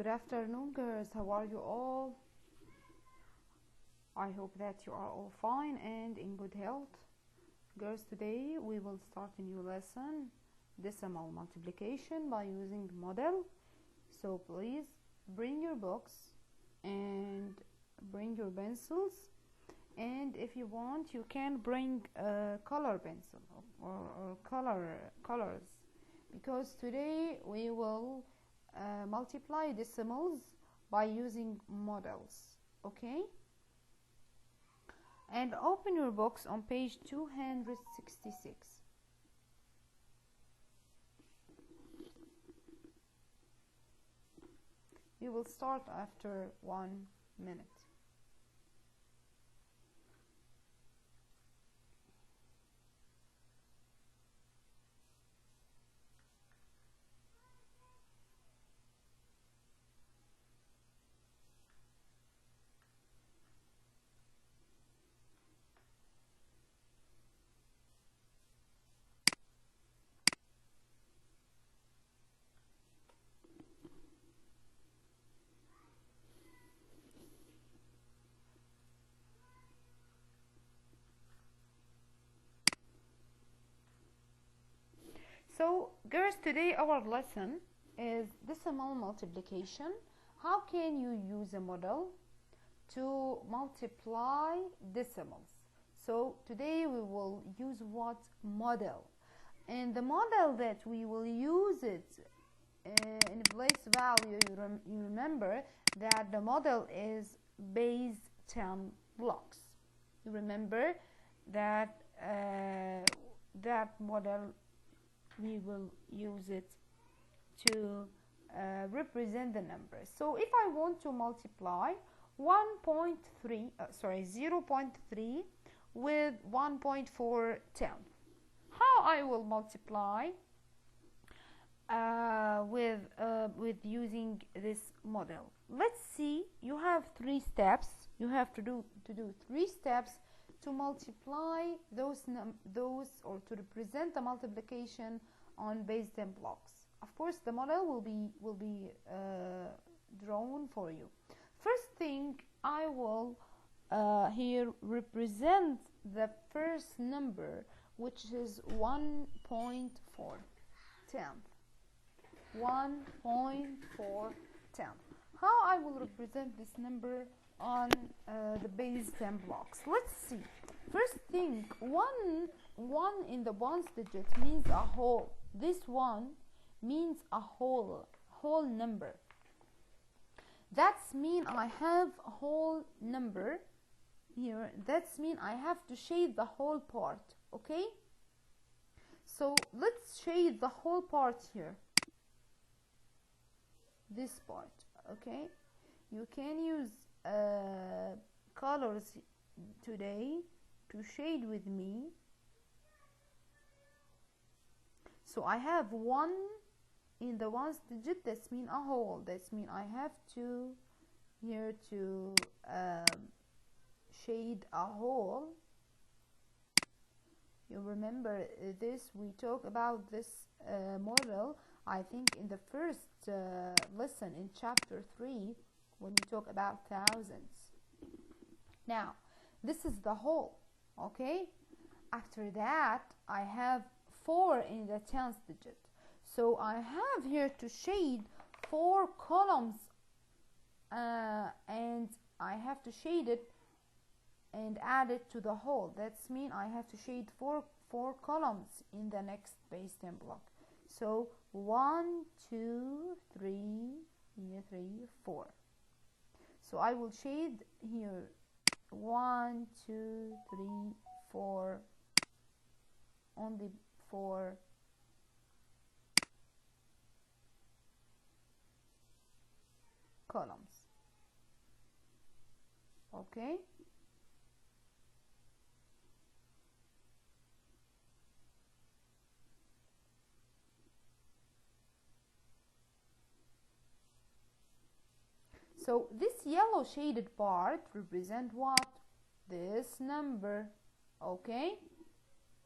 Good afternoon, girls. How are you all? I hope that you are all fine and in good health. Girls, today we will start a new lesson, decimal multiplication by using model. So please bring your books and bring your pencils, and if you want you can bring a color pencil or colors, because today we will multiply decimals by using models. Okay, and open your books on page 266. We will start after 1 minute. So girls, today our lesson is decimal multiplication. How can you use a model to multiply decimals? So today we will use what model, and the model that we will use it in place value, you remember that the model is base 10 blocks. You remember that that model, we will use it to represent the numbers. So if I want to multiply 0.3 with 1.410, how I will multiply with using this model? Let's see. You have 3 steps. You have to do 3 steps to multiply those or to represent the multiplication on base 10 blocks. Of course, the model will be drawn for you. First thing, I will here represent the first number, which is 1.410. 1.410. How I will represent this number on the base 10 blocks? Let's see. First thing, one in the ones digit means a whole. This one means a whole number. That's mean I have a whole number here. That's mean I have to shade the whole part. Okay, so let's shade the whole part here, this part. Okay, you can use colors today to shade with me. So I have 1 in the ones digit, that's mean a whole. That's mean I have to here to shade a whole. You remember this, we talk about this model, I think in the first lesson in chapter 3, when we talk about thousands. Now this is the whole. Okay, after that I have 4 in the 10th digit, so I have here to shade 4 columns, and I have to shade it and add it to the whole. That's mean I have to shade 4 columns in the next base 10 block. So 1, 2, 3, here 3, 4. So I will shade here 1, 2, 3, 4, only 4 columns. Okay, so this yellow shaded part represent what? This number. Okay,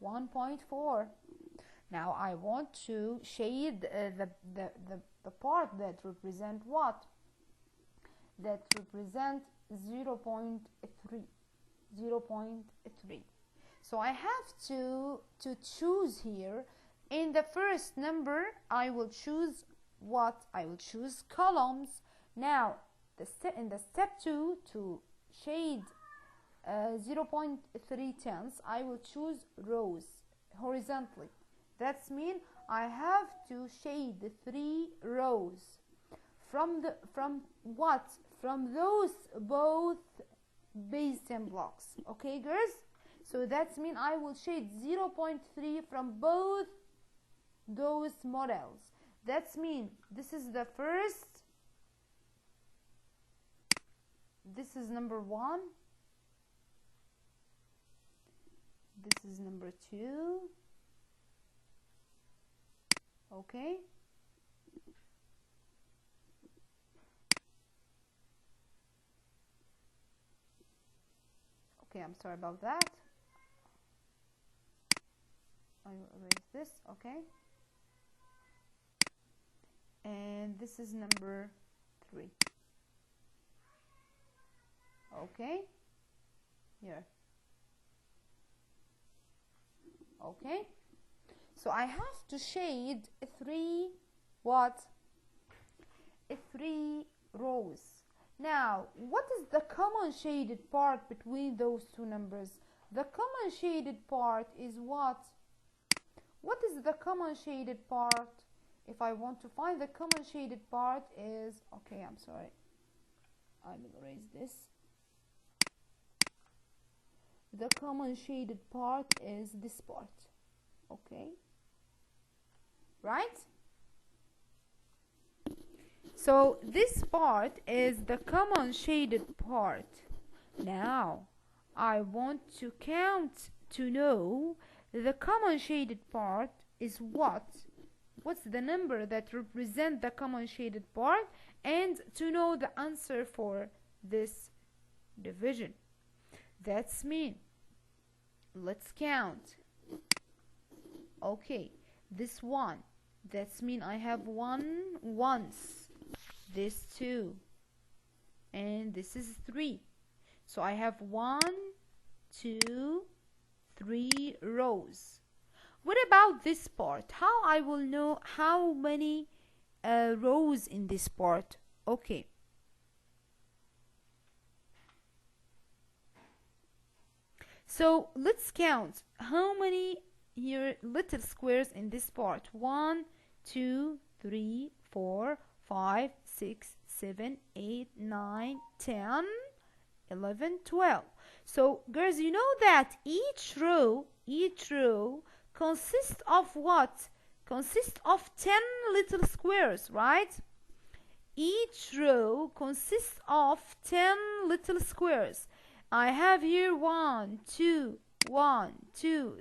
1.4. Now I want to shade the part that represent what? that represent 0.3. 0.3. So I have to choose here. In the first number, I will choose what? I will choose columns. Now, in the step 2, to shade 0.3 tenths, I will choose rows horizontally. That means I have to shade the 3 rows from what? From those both base 10 blocks. Okay, girls? So that means I will shade 0.3 from both those models. That means this is the first, this is number 1, this is number 2. Okay, I'm sorry about that. I will erase this. Okay, and this is number 3. Okay, here. Okay, so I have to shade 3 what? 3 rows. Now, what is the common shaded part between those two numbers? The common shaded part is what? What is the common shaded part? If I want to find the common shaded part is, okay, I'm sorry, I will erase this. The common shaded part is this part. Okay, right? So this part is the common shaded part. Now I want to count to know the common shaded part is what? What's the number that represent the common shaded part, and to know the answer for this division. That's mean, let's count. Okay, this 1, that's mean I have 1 once, this 2, and this is 3. So I have 1, 2, 3 rows. What about this part? How I will know how many rows in this part? Okay, so let's count how many here little squares in this part. 1, 2, 3, 4, 5, 6, 7, 8, 9, 10, 11, 12. So girls, you know that each row consists of what? Consists of 10 little squares, right? Each row consists of 10 little squares. I have here 1, 2,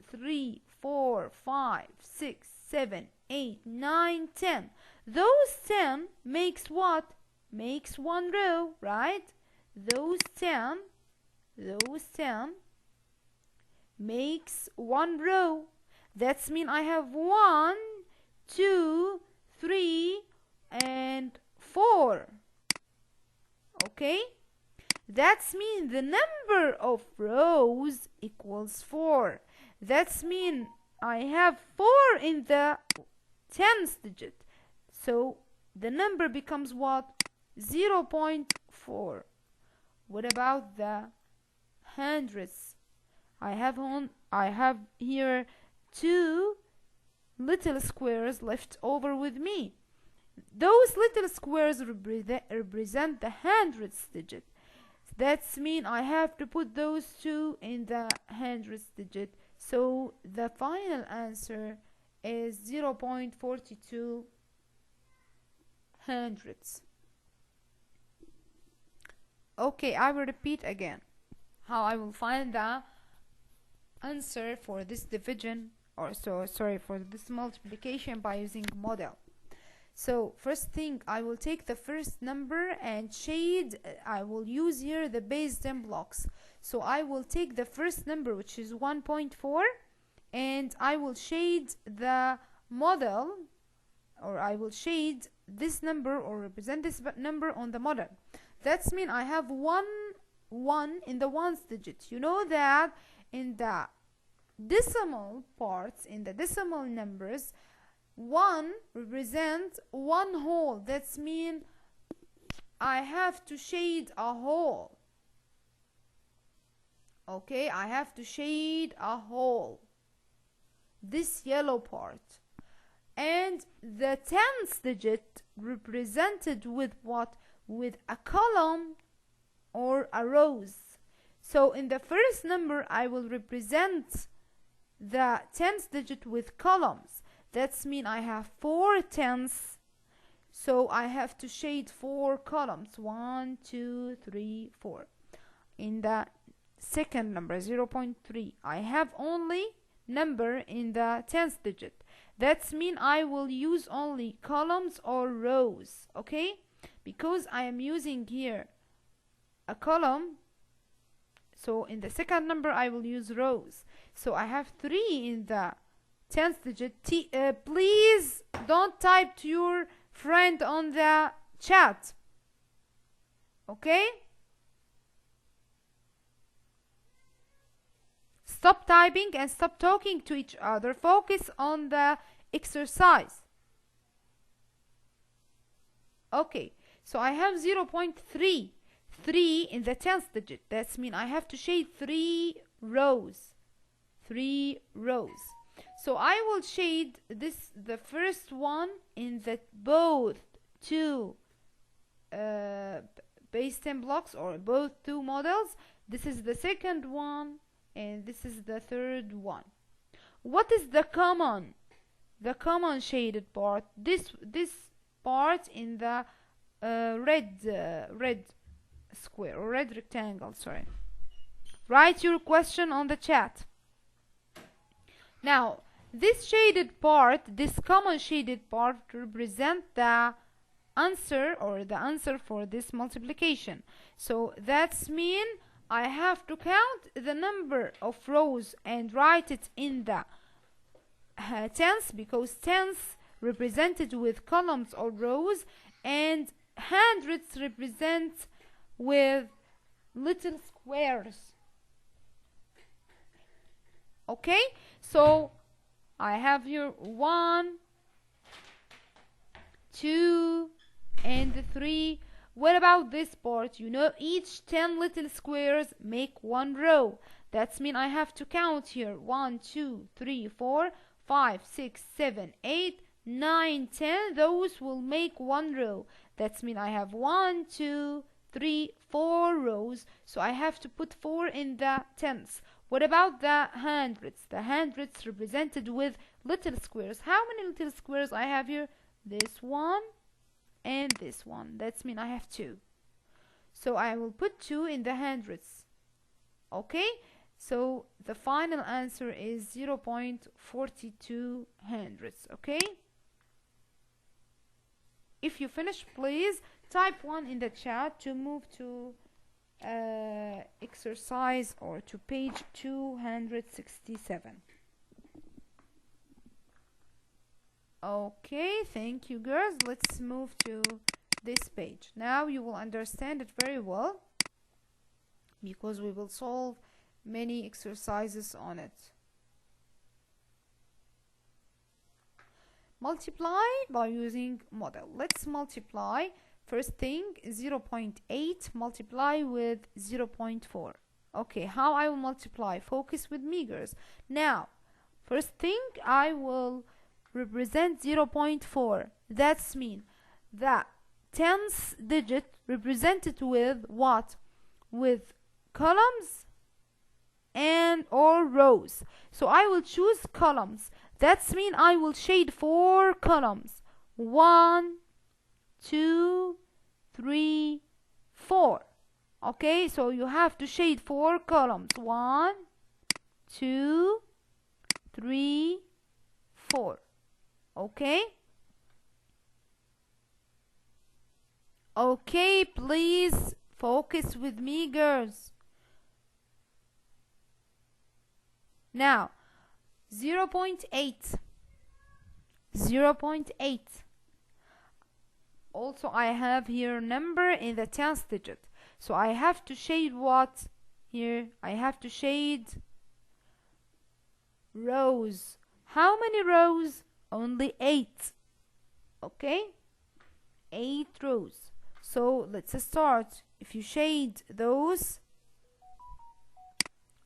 3, 4, 5, 6, 7, 8, 9, 10. Those 10 makes what? Makes 1 row, right? Those 10 makes 1 row. That's mean I have 1, 2, 3, and 4. Okay? That's mean the number of rows equals 4. That's mean I have 4 in the 10th digit. So the number becomes what? 0.4. What about the hundreds? I have here 2 little squares left over with me. Those little squares represent the hundredths digit. That's mean I have to put those 2 in the hundredths digit. So the final answer is 0.42 hundredths. Okay, I will repeat again how I will find the answer for this division, or for this multiplication by using model. So first thing, I will take the first number and shade. I will use here the base 10 blocks. So I will take the first number, which is 1.4, and I will shade the model, or I will shade this number or represent this number on the model. That's mean I have one in the ones digit. You know that in the decimal parts, in the decimal numbers, 1 represents one whole. That's mean I have to shade a whole. Okay, I have to shade a whole, this yellow part. And the tens digit represented with what? With a column or a rows. So in the first number I will represent the tens digit with columns. That's mean I have 4 tens, so I have to shade 4 columns, 1 2 3 4. In the second number, 0.3, I have only number in the tens digit. That's mean I will use only columns or rows, okay? Because I am using here a column, so in the second number I will use rows. So I have 3 in the tens digit. Please don't type to your friend on the chat, okay? Stop typing and stop talking to each other. Focus on the exercise. Okay, so I have 0.3, 3 in the tens digit. That's mean I have to shade 3 rows. 3 rows. So I will shade this, the first one in the both two base 10 blocks, or both two models. This is the second one, and this is the third one. What is the common shaded part? This part in the red square, or red rectangle, sorry. Write your question on the chat. Now this shaded part, this common shaded part, represent the answer, or the answer for this multiplication. So that's mean I have to count the number of rows and write it in the tens, because tens represented with columns or rows, and hundreds represent with little squares. Okay, so I have here 1, 2, and 3. What about this part? You know, each 10 little squares make one row. That's mean I have to count here 1, 2, 3, 4, 5, 6, 7, 8, 9, 10. Those will make one row. That's mean I have 1, 2, 3, 4 rows. So I have to put 4 in the tens. What about the hundreds? The hundreds represented with little squares. How many little squares I have here? This one and this one. That's mean I have 2. So I will put 2 in the hundreds. Okay, so the final answer is 0.42 hundredths. Okay, if you finish, please type 1 in the chat to move to exercise, or to page 267. Okay, thank you girls. Let's move to this page. Now you will understand it very well, because we will solve many exercises on it. Multiply by using model. Let's multiply. First thing, 0.8 multiply with 0.4. Okay, how I will multiply? Focus with me, girls. Now, first thing, I will represent 0.4. That's mean the tens digit represented with what? With columns and or rows. So I will choose columns. That's mean I will shade 4 columns. 1, 2, 3, 4. Okay, so you have to shade 4 columns. 1, 2, 3, 4. Okay, okay, please focus with me, girls. Now 0.8, also I have here number in the 10th digit. So I have to shade what? Here I have to shade rows. How many rows? Only 8. Okay, 8 rows. So let's start. If you shade those,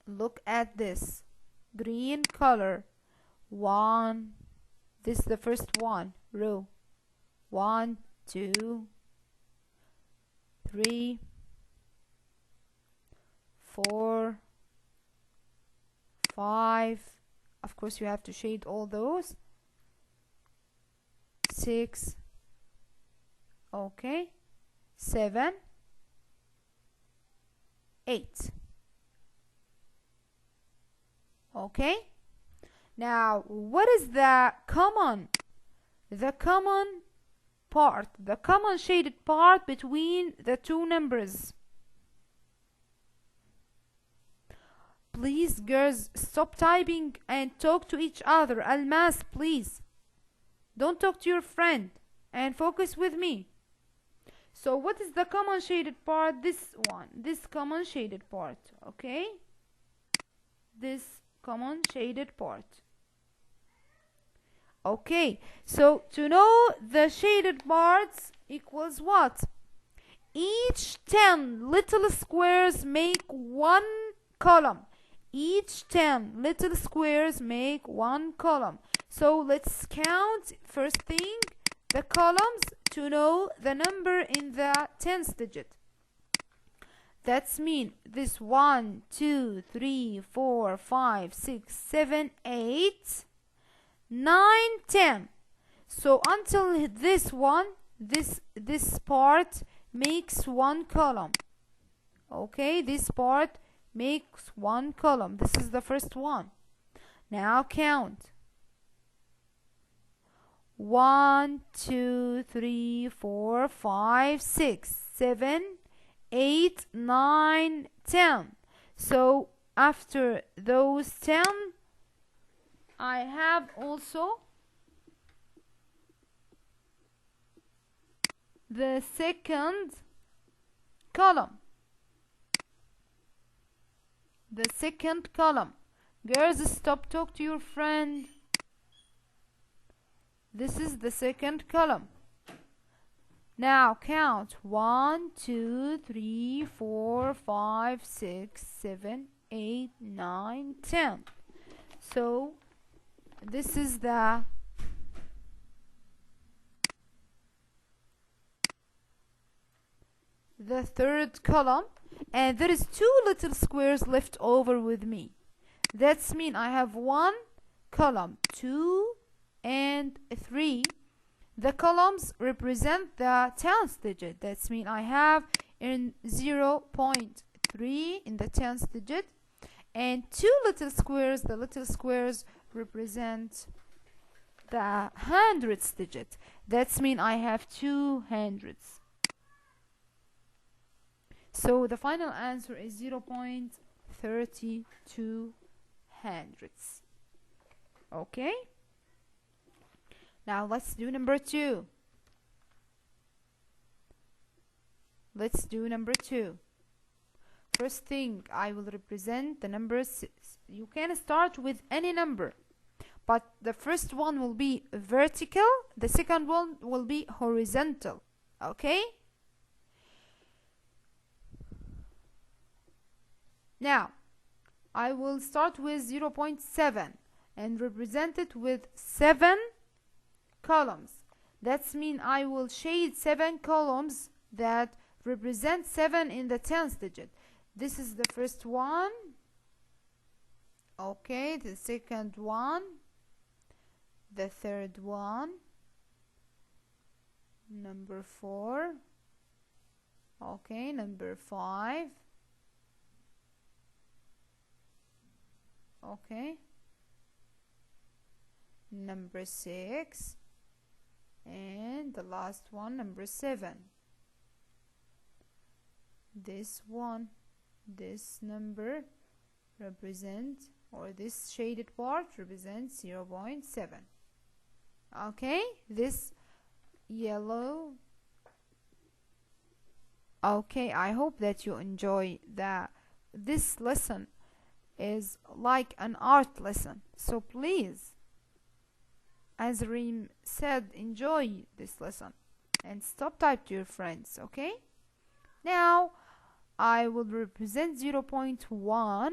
look at this green color. 1, this is the first one, row. 1, 2, 3, 4, 5. Of course you have to shade all those. 6. Okay. 7, 8. Okay. Now, what is the common part, the common shaded part between the two numbers? Please, girls, stop typing and talk to each other. Almas, please. Don't talk to your friend and focus with me. So what is the common shaded part? This one, this common shaded part, okay? This common shaded part. Okay, so to know the shaded parts equals what? Each 10 little squares make one column. Each 10 little squares make one column. So let's count first thing the columns to know the number in the 10th digit. That's mean this 1, 2, 3, 4, 5, 6, 7, 8, 9, 10. So until this one, this part makes one column. Okay, this part makes one column. This is the first one. Now count. 1, 2, 3, 4, 5, 6, 7, 8, 9, 10. So after those 10, I have also the second column. The second column. Girls, stop talk to your friend. This is the second column. Now count 1, 2, 3, 4, 5, 6, 7, 8, 9, 10. So this is the third column, and there is 2 little squares left over with me. That's mean I have one column, 2 and 3. The columns represent the 10th digit. That's mean I have in 0.3 in the 10th digit, and 2 little squares. The little squares represent the 100th digit. That's mean I have 2 hundredths. So the final answer is 0.32 hundredths. Okay. Now let's do number 2. Let's do number 2. First thing, I will represent the numbers. You can start with any number, but the first one will be vertical, the second one will be horizontal. Okay? Now, I will start with 0.7 and represent it with 7 columns. That's mean I will shade 7 columns that represent 7 in the 10th digit. This is the first one. Okay, the second one, the third one, number 4. Okay, number 5. Okay, number 6, and the last one, number 7. This one, this number represents, or this shaded part represents 0.7. Okay, this yellow Okay, I hope that you enjoy this lesson is like an art lesson. So please, as Reem said, enjoy this lesson and stop type to your friends, okay? Now I will represent 0.1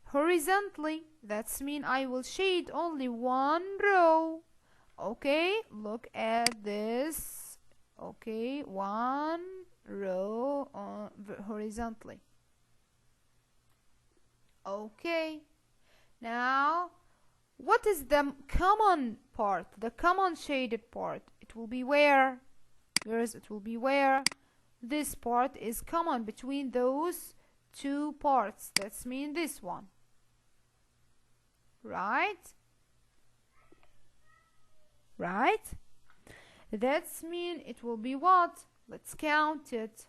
horizontally. That's mean I will shade only one row. Okay, look at this. Okay, one row horizontally. Okay, now what is the common part, the common shaded part? It will be where? Girls, it will be where? This part is common between those two parts. That's mean this one. Right? Right? That's mean it will be what? Let's count it.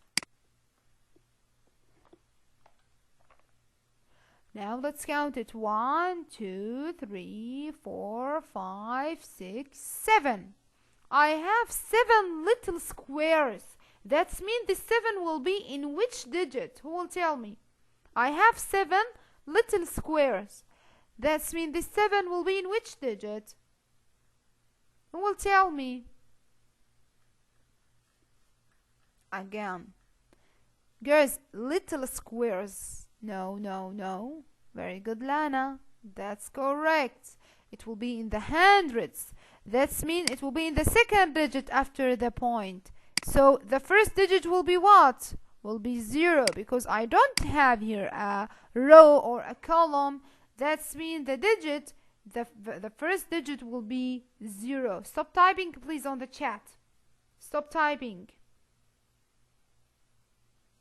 Now let's count it. 1, 2, 3, 4, 5, 6, 7. I have 7 little squares. That's mean the 7 will be in which digit? Who will tell me? I have 7 little squares. That's mean the 7 will be in which digit? Who will tell me? Again. Girls, little squares. No, no, no. Very good, Lana. That's correct. It will be in the hundreds. That's mean it will be in the second digit after the point. So the first digit will be what? Will be 0 because I don't have here a row or a column. That's mean the digit, the first digit will be 0. Stop typing please on the chat. Stop typing.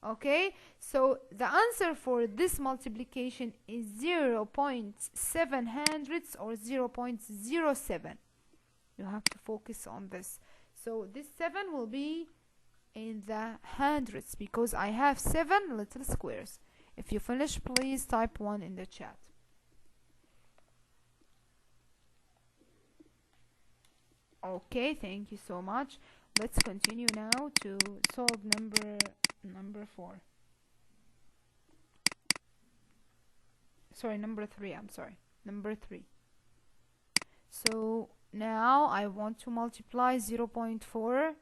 Okay, so the answer for this multiplication is 0.7 hundredths or 0.07. You have to focus on this. So this 7 will be in the hundreds because I have 7 little squares. If you finish, please type 1 in the chat. Okay, thank you so much. Let's continue now to solve number 4. Sorry, number 3. I'm sorry. Number 3. So now I want to multiply 0.4.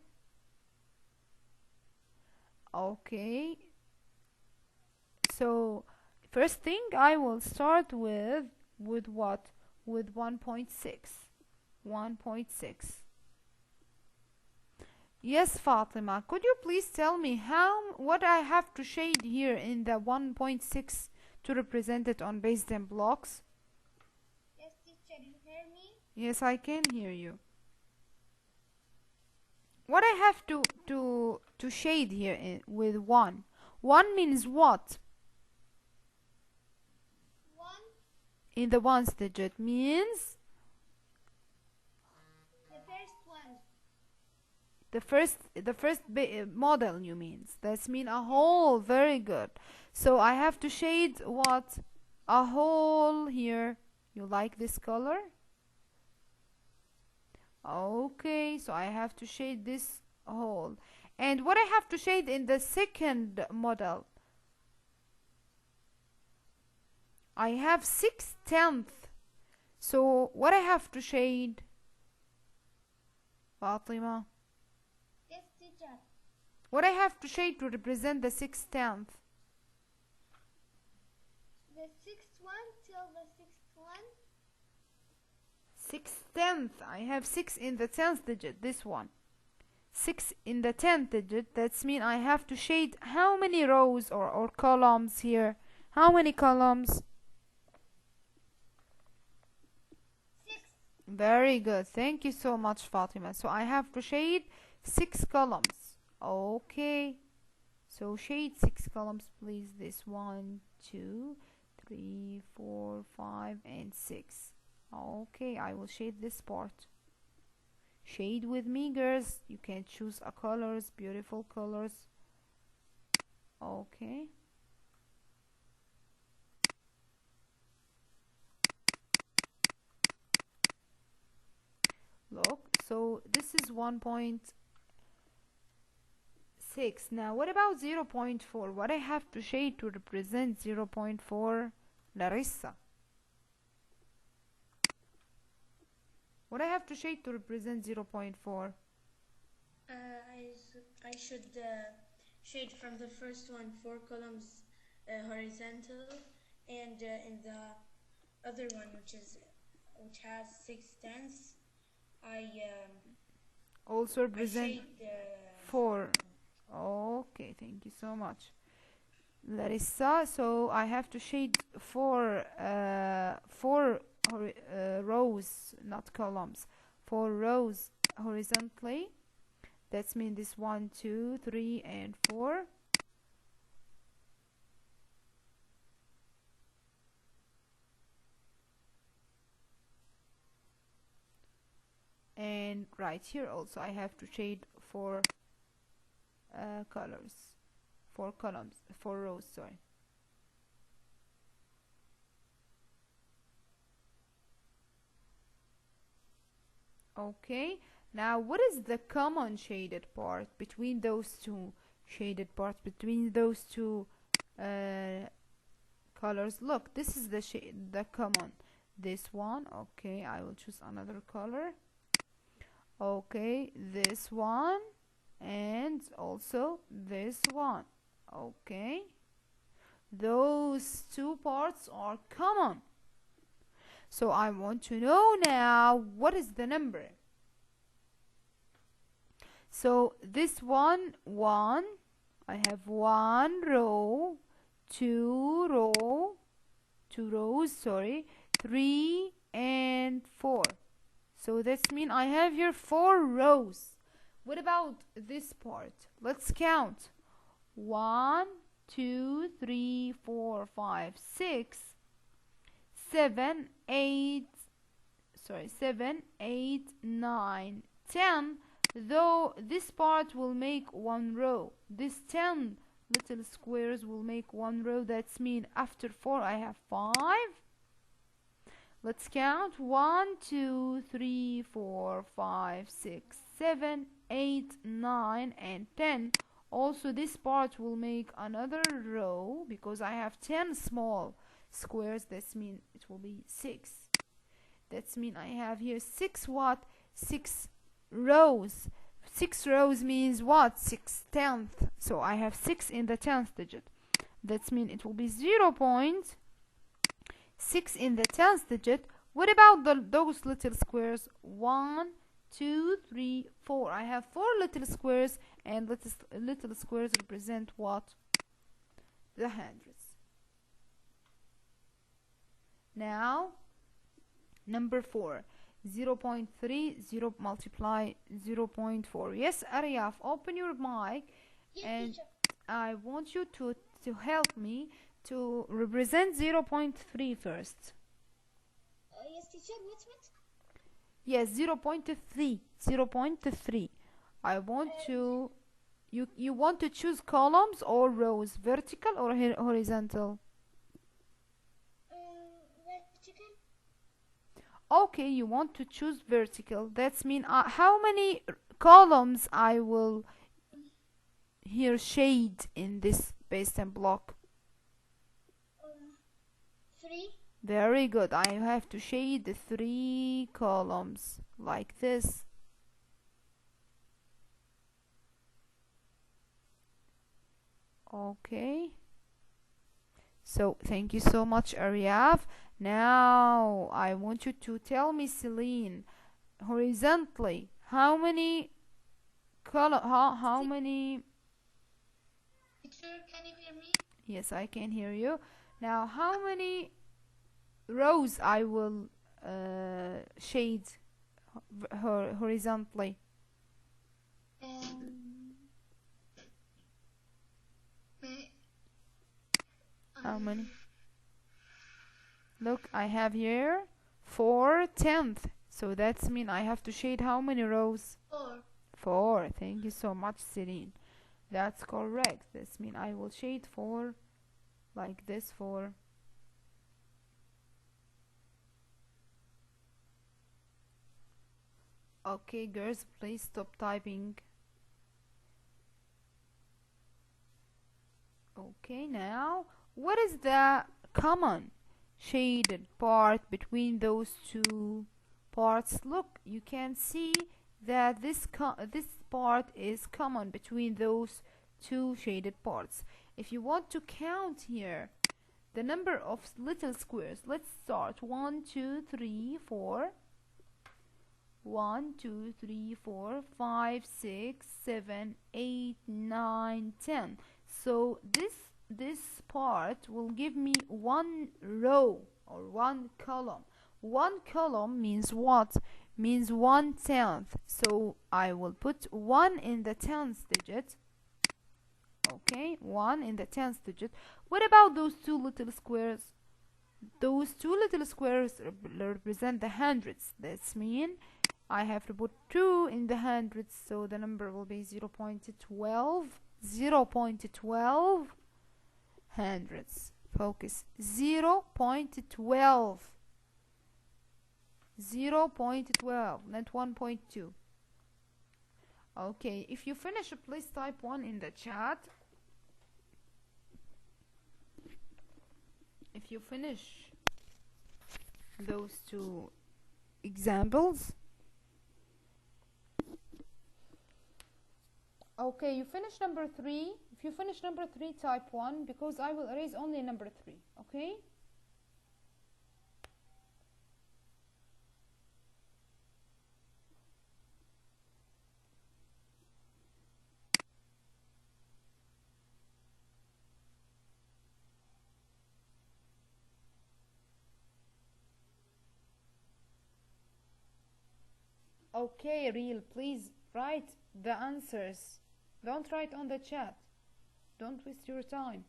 Okay. So first thing I will start with what? With 1.6. 1.6. Yes, Fatima, could you please tell me what I have to shade here in the 1.6 to represent it on base 10 blocks? Yes, teacher, you hear me? Yes, I can hear you. What I have to shade here with 1? 1 means what? 1. In the ones digit means The first one. the first model you means. That's mean a whole. Very good. So I have to shade what? A whole here. You like this color? Okay, so I have to shade this whole. And what I have to shade in the second model? I have 6/10. So what I have to shade? Fatima? Yes, teacher. What I have to shade to represent the 6/10? The sixth one till the sixth one. 6/10. I have 6 in the 10th digit, this one. 6 in the 10th digit, that's mean I have to shade how many rows or columns here? How many columns? 6. Very good. Thank you so much, Fatima. So I have to shade 6 columns. Okay. So shade 6 columns, please. This 1, 2, 3, 4, 5, and 6. Okay, I will shade this part. Shade with me, girls. You can choose a colors, beautiful colors. Okay. Look, so this is 1.6 6. Now what about 0.4? What I have to shade to represent 0.4? Larissa, what I have to shade to represent 0.4? I should shade from the first one 4 columns horizontal, and in the other one which has 6 tenths, I Also represent shade 4. Okay, thank you so much, Larissa. So I have to shade four rows, not columns, 4 rows horizontally. That's mean this 1, 2, 3, and 4. And right here also I have to shade 4 colors, 4 columns, 4 rows, sorry. Okay, now what is the common shaded part between those two shaded parts, between those two colors? Look, this is the shade, the common, this one. Okay, I will choose another color. Okay, this one, and also this one. Okay, those two parts are common. So I want to know now what is the number. So this one, I have 1 row, 2 rows, sorry, 3 and 4. So that's mean I have here 4 rows. What about this part? Let's count. 1, 2, 3, 4, 5, 6, 7, 8, 9, 10. Though this part will make 1 row, this 10 little squares will make 1 row. That's mean after 4 I have 5. Let's count. 1, 2, 3, 4, 5, 6, 7, 8, 9, and 10. Also this part will make another row because I have 10 small squares. That's mean it will be 6. That's mean I have here 6 what? 6 rows. 6 rows means what? 6 tenths. So I have 6 in the 10th digit. That's mean it will be 0.6 in the 10th digit. What about those little squares? 1, 2, 3, 4. I have 4 little squares, and little squares represent what? The hundreds. Now number 4, 0.3 multiply 0.4. Yes, Aryaf, open your mic. Yes, And teacher. I want you to help me to represent 0.3 first. Yes, teacher. What's what? Yes, 0.3. 0.3. I want to you want to choose columns or rows, vertical or horizontal? Vertical. Okay, you want to choose vertical. That's mean how many columns I will here shade in this basement block? 3. Very good. I have to shade the 3 columns like this. Okay. So thank you so much, Aryaf. Now I want you to tell me, Celine, horizontally, how many how many? Teacher, can you hear me? Yes, I can hear you. Now, how many rows I will shade horizontally? How many? Look, I have here 4 tenths. So that's mean I have to shade how many rows? 4. 4. Thank you so much, Celine. That's correct. This mean I will shade 4 like this. 4. Okay, girls, please stop typing. Okay, now what is the common shaded part between those two parts? Look, you can see that this part is common between those two shaded parts. If you want to count here the number of little squares, let's start 1 2 3 4 1 2 3 4 5 6 7 8 9 10. So this part will give me one row or one column. One column means what? Means 1/10. So I will put 1 in the 10th digit. Okay, 1 in the 10th digit. What about those two little squares? Those two little squares represent the hundreds. This means I have to put 2 in the hundreds, so the number will be 0.12. 0.12 hundreds. Focus. 0.12. 0.12, not 1.2. Okay, if you finish, please type 1 in the chat. If you finish those two examples. Okay, you finish number 3. If you finish number 3, type 1, because I will erase only number 3. Okay? Okay, Real, please write the answers. Don't write on the chat. Don't waste your time.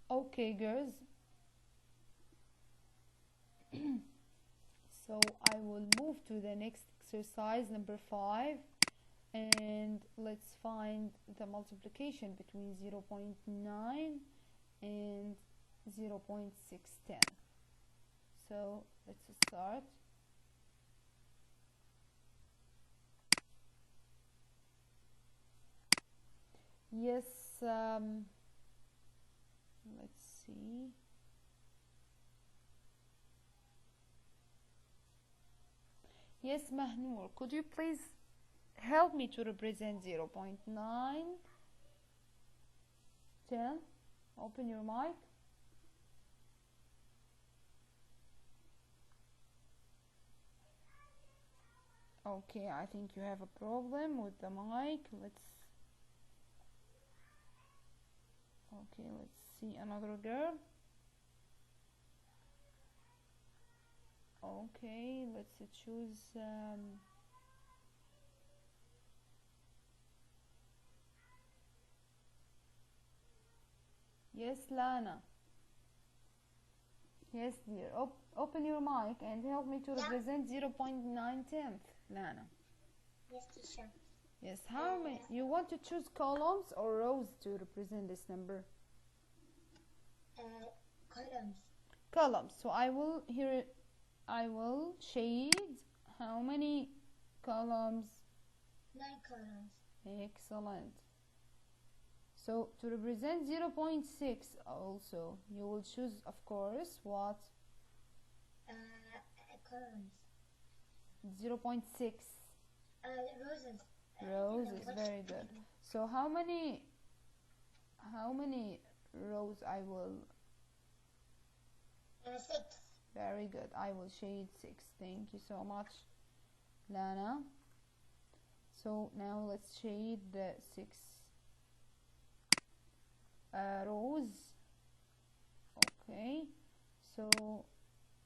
Okay, girls. So I will move to the next exercise, number 5. And let's find the multiplication between 0.9 and 0.610. So let's start. Yes, let's see. Yes, Mahnour, could you please help me to represent 0.9, 10? Open your mic. Okay, I think you have a problem with the mic. Let's see another girl. Okay, let's choose yes, Lana. Yes, dear. Open your mic and help me to represent 0.9/10, Lana. Yes, teacher. Yes, how many? You want to choose columns or rows to represent this number? Columns. Columns. So I will shade how many columns? 9 columns. Excellent. So to represent 0.6 also, you will choose, of course, what? Columns. 0.6. Roses. Roses, very good. So how many rows I will? 6. Very good. I will shade 6. Thank you so much, Lana. So now let's shade the 6 rows. Okay. So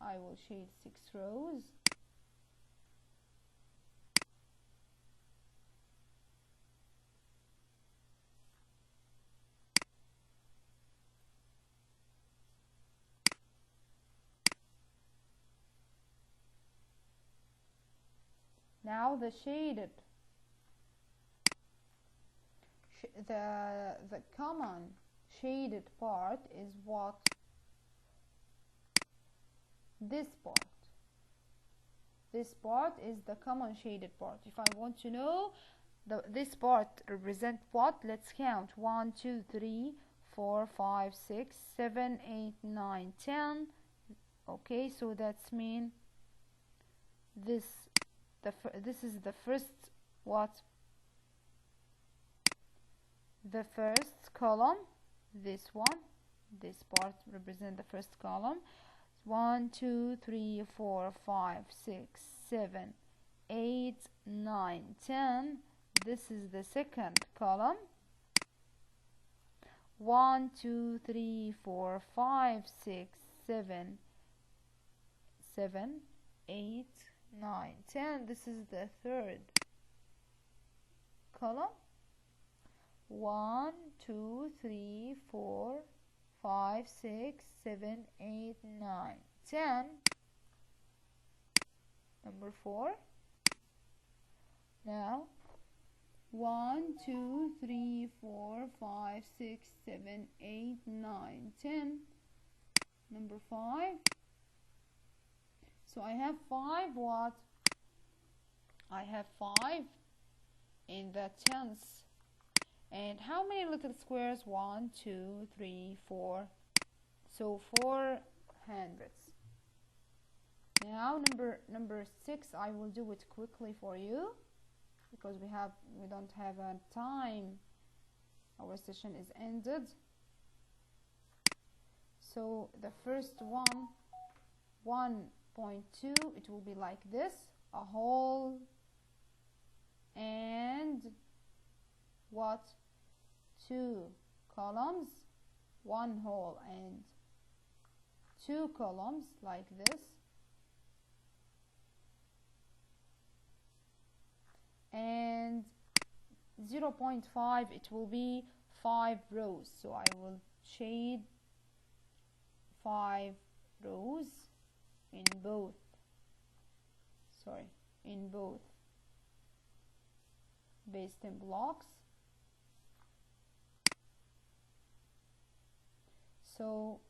I will shade 6 rows. Now the shaded, the common shaded part is what? This part. This part is the common shaded part. If I want to know this part represent what, let's count. 1, 2, 3, 4, 5, 6, 7, 8, 9, 10. Okay, so that's mean this is the first what? The first column. This one, this part represent the first column. 1, 2, 3, 4, 5, 6, 7, 8, 9, 10. This is the second column. 1, 2, 3, 4, 5, 6, 7, 8, 9, 10. This is the third column. 1, 2, 3, 4, 5, 6, 7, 8, 9, 10. Number 4. Now 1, 2, 3, 4, 5, 6, 7, 8, 9, 10. Number 5. So I have 5 what? I have 5 in the tens. And how many little squares? 1, 2, 3, 4. So 4 hundredths. Now number 6, I will do it quickly for you because we don't have a time. Our session is ended. So the first one, 1.2, it will be like this, a whole and what? 2 columns, 1 whole and 2 columns like this. And 0.5, it will be 5 rows. So I will shade 5 rows in both base 10 blocks. So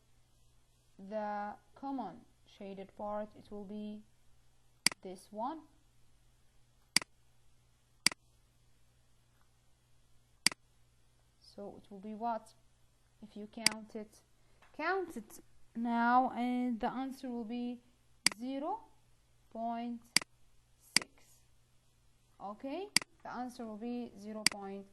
the common shaded part, it will be this one. So it will be what? If you count it now, and the answer will be 0.6. Okay, the answer will be 0.6.